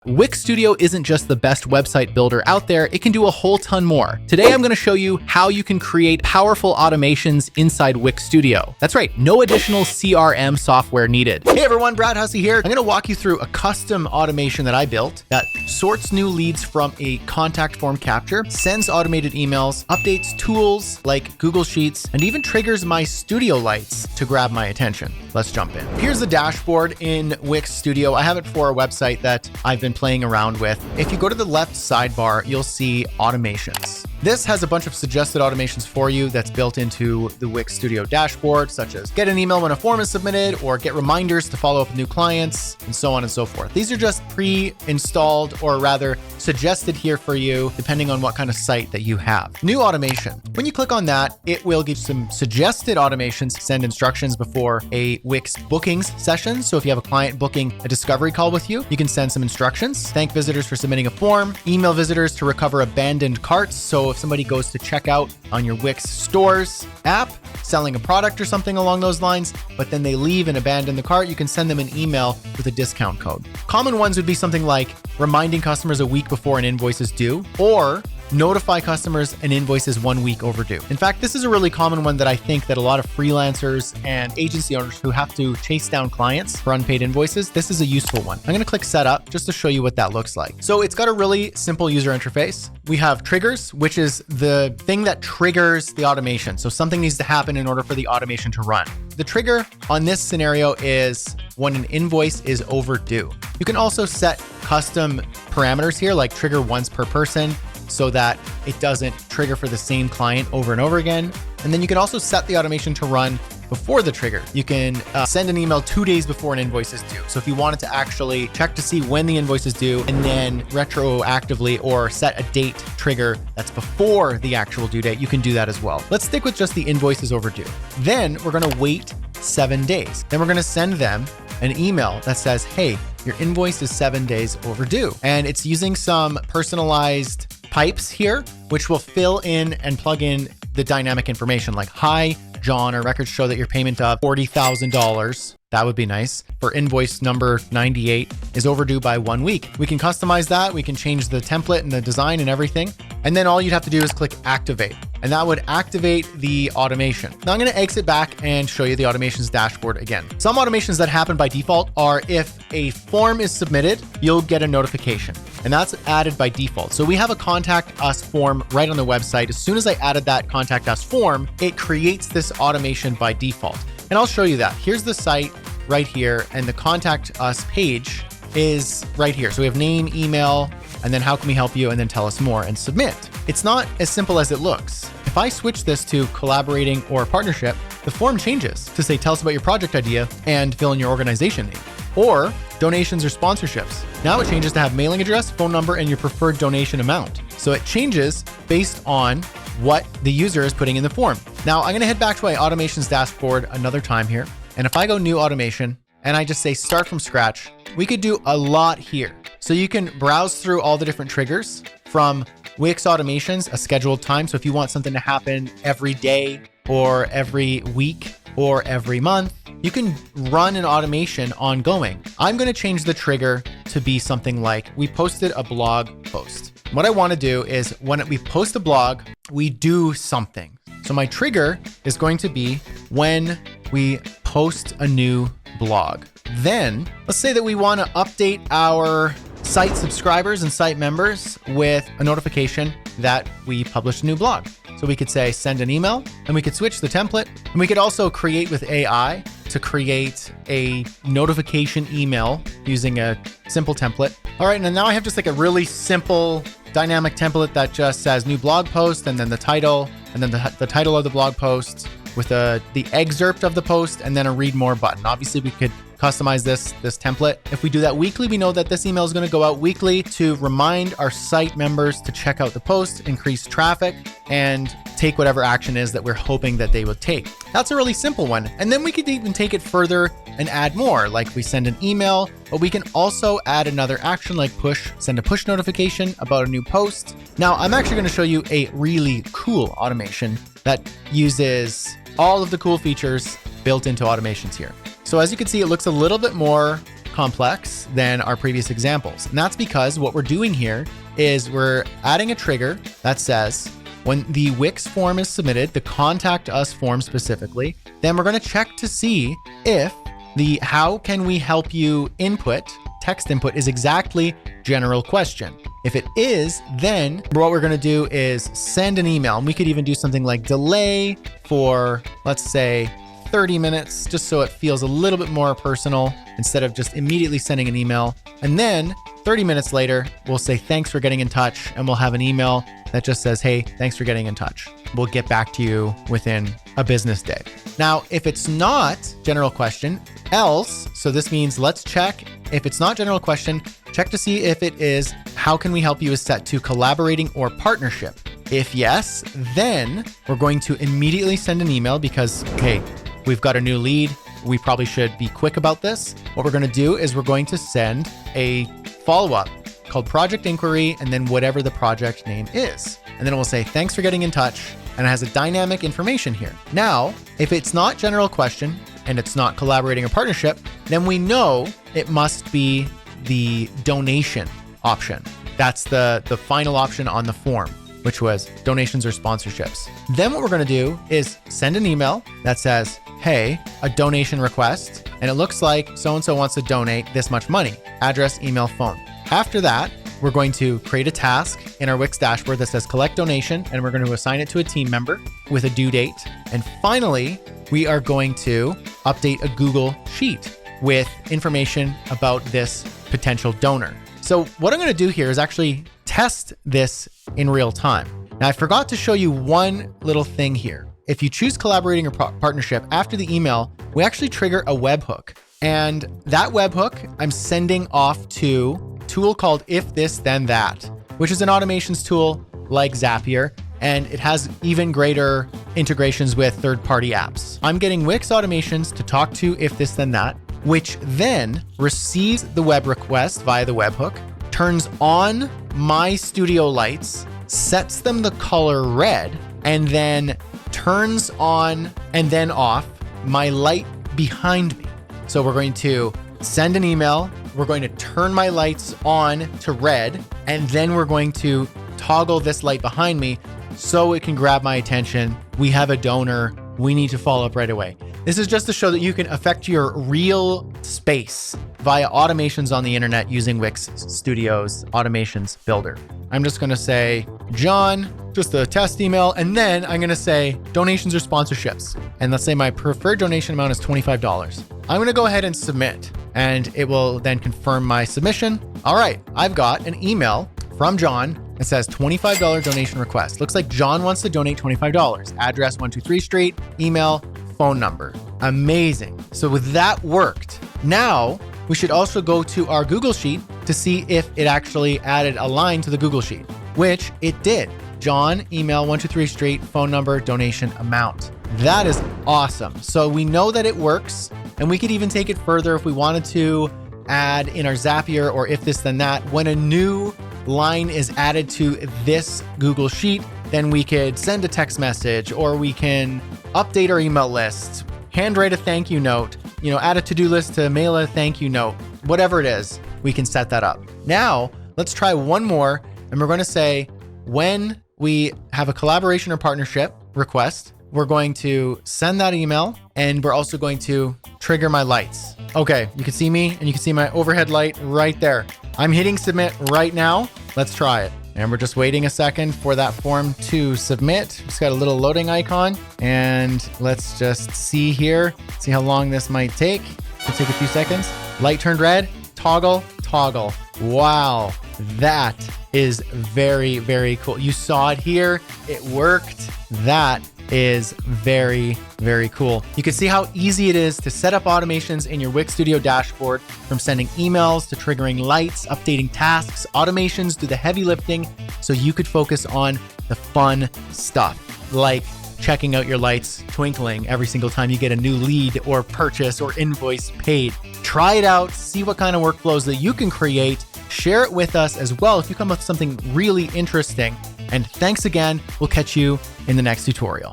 Wix Studio isn't just the best website builder out there, it can do a whole ton more. Today, I'm going to show you how you can create powerful automations inside Wix Studio. That's right, no additional CRM software needed. Hey everyone, Brad Hussey here. I'm going to walk you through a custom automation that I built that sorts new leads from a contact form capture, sends automated emails, updates tools like Google Sheets, and even triggers my studio lights to grab my attention. Let's jump in. Here's the dashboard in Wix Studio. I have it for a website that I've been playing around with. If you go to the left sidebar, you'll see automations. This has a bunch of suggested automations for you that's built into the Wix Studio dashboard, such as get an email when a form is submitted, or get reminders to follow up with new clients, and so on and so forth. These are just pre-installed, or rather suggested here for you, depending on what kind of site that you have. New automation. When you click on that, it will give some suggested automations, send instructions before a Wix bookings session. So if you have a client booking a discovery call with you, you can send some instructions. Thank visitors for submitting a form. Email visitors to recover abandoned carts. So if somebody goes to check out on your Wix stores app, selling a product or something along those lines, but then they leave and abandon the cart, you can send them an email with a discount code. Common ones would be something like reminding customers a week before an invoice is due, or notify customers an invoice is 1 week overdue. In fact, this is a really common one that I think that a lot of freelancers and agency owners who have to chase down clients for unpaid invoices, this is a useful one. I'm going to click setup just to show you what that looks like. So it's got a really simple user interface. We have triggers, which is the thing that triggers the automation. So something needs to happen in order for the automation to run. The trigger on this scenario is when an invoice is overdue. You can also set custom parameters here, like trigger once per person, so that it doesn't trigger for the same client over and over again. And then you can also set the automation to run before the trigger. You can send an email 2 days before an invoice is due. So if you wanted to actually check to see when the invoice is due and then retroactively or set a date trigger that's before the actual due date, you can do that as well. Let's stick with just the invoice is overdue. Then we're gonna wait 7 days. Then we're gonna send them an email that says, hey, your invoice is 7 days overdue. And it's using some personalized pipes here, which will fill in and plug in the dynamic information like, hi, John, our records show that your payment of $40,000, that would be nice, for invoice number 98 is overdue by 1 week. We can customize that. We can change the template and the design and everything. And then all you'd have to do is click activate, and that would activate the automation. Now I'm going to exit back and show you the automations dashboard again. Some automations that happen by default are if a form is submitted, you'll get a notification, and that's added by default. So we have a contact us form right on the website. As soon as I added that contact us form, it creates this automation by default. And I'll show you that. Here's the site right here, and the contact us page is right here. So we have name, email, and then how can we help you, and then tell us more and submit. It's not as simple as it looks. If I switch this to collaborating or partnership, the form changes to say, tell us about your project idea and fill in your organization name, or donations or sponsorships. Now it changes to have mailing address, phone number, and your preferred donation amount. So it changes based on what the user is putting in the form. Now I'm gonna head back to my automations dashboard another time here. And if I go new automation and I just say start from scratch, we could do a lot here. So you can browse through all the different triggers from Wix automations, a scheduled time. So if you want something to happen every day or every week or every month, you can run an automation ongoing. I'm going to change the trigger to be something like we posted a blog post. What I want to do is when we post a blog, we do something. So my trigger is going to be when we post a new blog. Then let's say that we want to update our site subscribers and site members with a notification that we published a new blog. So we could say send an email, and we could switch the template, and we could also create with AI to create a notification email using a simple template. All right, and now I have just like a really simple dynamic template that just says new blog post, and then the title, and then the title of the blog post with the excerpt of the post, and then a read more button. Obviously we could customize this template. If we do that weekly, we know that this email is going to go out weekly to remind our site members to check out the post, increase traffic, and take whatever action is that we're hoping that they would take. That's a really simple one. And then we could even take it further and add more, like we send an email, but we can also add another action like send a push notification about a new post. Now, I'm actually going to show you a really cool automation that uses all of the cool features built into automations here. So as you can see, it looks a little bit more complex than our previous examples. And that's because what we're doing here is we're adding a trigger that says, when the Wix form is submitted, the contact us form specifically, then we're going to check to see if the how can we help you input, text input, is exactly general question. If it is, then what we're going to do is send an email. And we could even do something like delay for, let's say, 30 minutes, just so it feels a little bit more personal instead of just immediately sending an email. And then 30 minutes later, we'll say, thanks for getting in touch. And we'll have an email that just says, hey, thanks for getting in touch. We'll get back to you within a business day. Now, if it's not general question, else, so this means let's check. If it's not general question, check to see if it is, how can we help you is set to collaborating or partnership. If yes, then we're going to immediately send an email because, okay, we've got a new lead. We probably should be quick about this. What we're going to do is we're going to send a follow-up called project inquiry and then whatever the project name is. And then it will say, thanks for getting in touch. And it has a dynamic information here. Now, if it's not general question and it's not collaborating or partnership, then we know it must be the donation option. That's the final option on the form, which was donations or sponsorships. Then what we're going to do is send an email that says, hey, a donation request, and it looks like so-and-so wants to donate this much money, address, email, phone. After that, we're going to create a task in our Wix dashboard that says collect donation, and we're going to assign it to a team member with a due date. And finally, we are going to update a Google Sheet with information about this potential donor. So what I'm going to do here is actually test this in real time. Now, I forgot to show you one little thing here. If you choose collaborating or partnership after the email, we actually trigger a webhook. And that webhook I'm sending off to a tool called If This Then That, which is an automations tool like Zapier, and it has even greater integrations with third-party apps. I'm getting Wix automations to talk to If This Then That, which then receives the web request via the webhook, turns on my studio lights, sets them the color red, and then turns on and then off my light behind me. So we're going to send an email, we're going to turn my lights on to red, and then we're going to toggle this light behind me so it can grab my attention. We have a donor. We need to follow up right away. This is just to show that you can affect your real space via automations on the internet using Wix Studio's automations builder. I'm just going to say, John, just a test email. And then I'm going to say donations or sponsorships. And let's say my preferred donation amount is $25. I'm going to go ahead and submit, and it will then confirm my submission. All right, I've got an email from John. It says $25 donation request. Looks like John wants to donate $25. Address 123 Street, email, phone number. Amazing. So with that worked, now we should also go to our Google Sheet to see if it actually added a line to the Google Sheet, which it did. John, email, 123 Street, phone number, donation amount. That is awesome. So we know that it works, and we could even take it further if we wanted to add in our Zapier or If This Then That. When a new line is added to this Google Sheet, then we could send a text message, or we can update our email list, handwrite a thank you note, add a to-do list to mail a thank you note, whatever it is, we can set that up. Now, let's try one more, and we're going to say when we have a collaboration or partnership request, we're going to send that email, and we're also going to trigger my lights. Okay, you can see me, and you can see my overhead light right there. I'm hitting submit right now. Let's try it. And we're just waiting a second for that form to submit. It's got a little loading icon, and let's just see here, see how long this might take. It'll take a few seconds. Light turned red, toggle, toggle. Wow, that is very, very cool. You saw it here, it worked. That is very, very cool. You can see how easy it is to set up automations in your Wix Studio dashboard, from sending emails to triggering lights, updating tasks. Automations do the heavy lifting so you could focus on the fun stuff, like checking out your lights twinkling every single time you get a new lead or purchase or invoice paid. Try it out, see what kind of workflows that you can create. Share it with us as well if you come up with something really interesting. And thanks again. We'll catch you in the next tutorial.